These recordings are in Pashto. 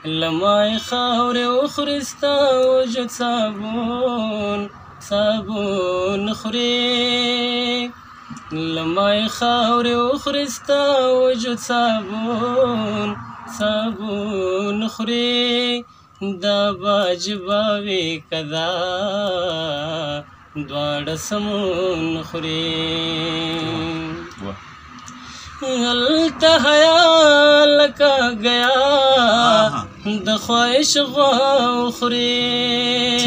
لمای خاورې وخوري ستا وجود صابون صابون خوري لمای خاورې وخوري ستا وجود صابون صابون خوري دا باجبا وي کدا دواړه سمون خوري هلته حیا لکه گیا د خواهش غوا خوري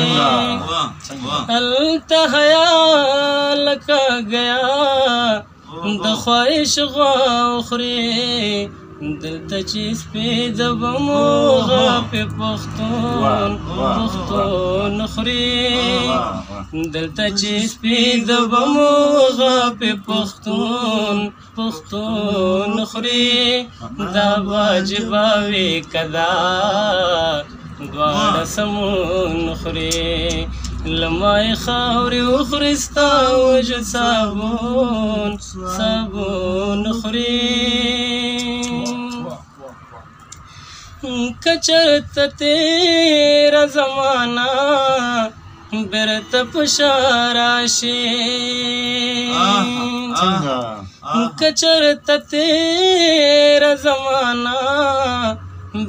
هلته حیا لکه گیا د خواهش غوا خوري دلته چې سپې د بمو غاپې پښتون خوري دلته چې سپې د بمو غاپې پښتون خوري دا واجبه وي کدا دواړه سمون خوري لمای خاورې وخوري ستا وجود صابون صابون خوري کچرته تیره زمانه بیرته په شا راشي کچرته تیره زمانه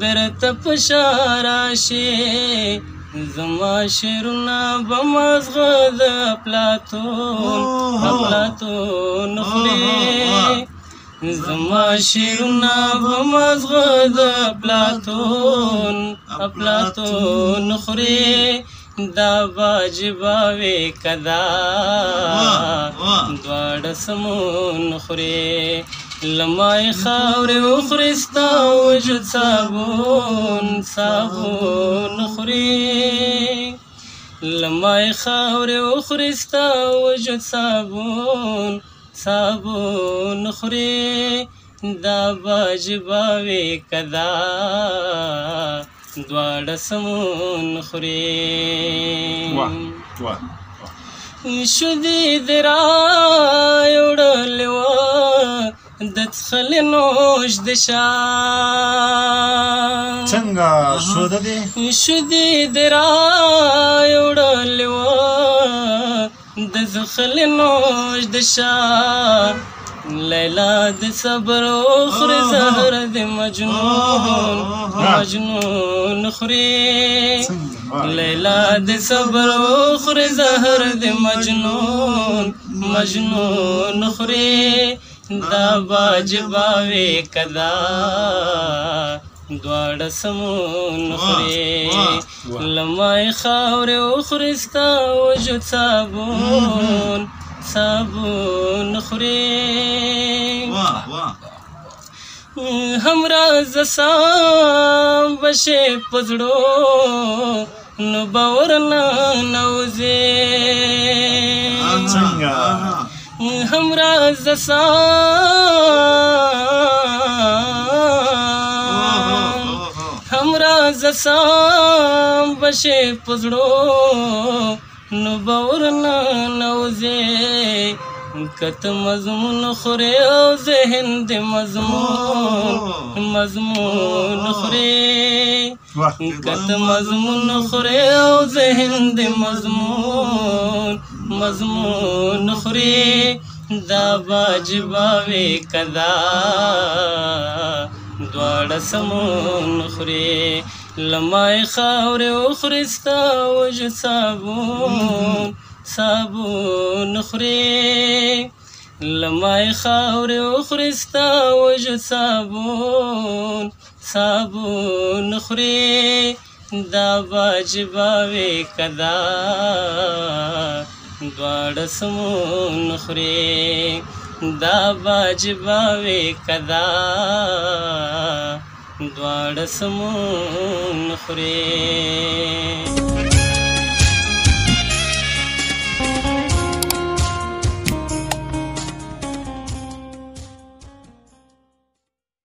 بیرته په شا راشي زما شعرونه به مازغه د افلاطون خوري زما شعرونه به مازغه د افلاطون خوري دا واجبه وي کدا دواړه سمون خوري لمای خاورې وخوري ستا وجود صابون صابون خوري لمای خاورې وخوري ستا وجود صابون صابون خوري دا واجبه وي کدا دواړه سمون خوري شودې دې راوړلې وه د څښلې نوش د شا څنګه شودې دې راوړلې وه د څښلې نوش د شا لیلا د صبر خوري زهر د مجنون خوري لیلا د صبر خوري زهر د مجنون خوري دا واجبه وي کدا دواړه سمون خوري لمای خاورې وخوري ستا وجود صابون صابون خوري همراز سام بشي پزړو نو باور نه نوځي همراز سام بشي پزړو نو باور نه نوځي کته مضمون خوري او ذهن دې مضمون خوري کته مضمون خوري او ذهن دې مضمون خوري دا واجبه وي کدا دواړه سمون خوري لمای خاورې وخوري ستا وجود صابون خوري لمای خاورې وخوري ستا وجود صابون خوري دا واجبه وي کدا دواړه سمون خوري دا واجبه وي کدا دواړه سمون خوري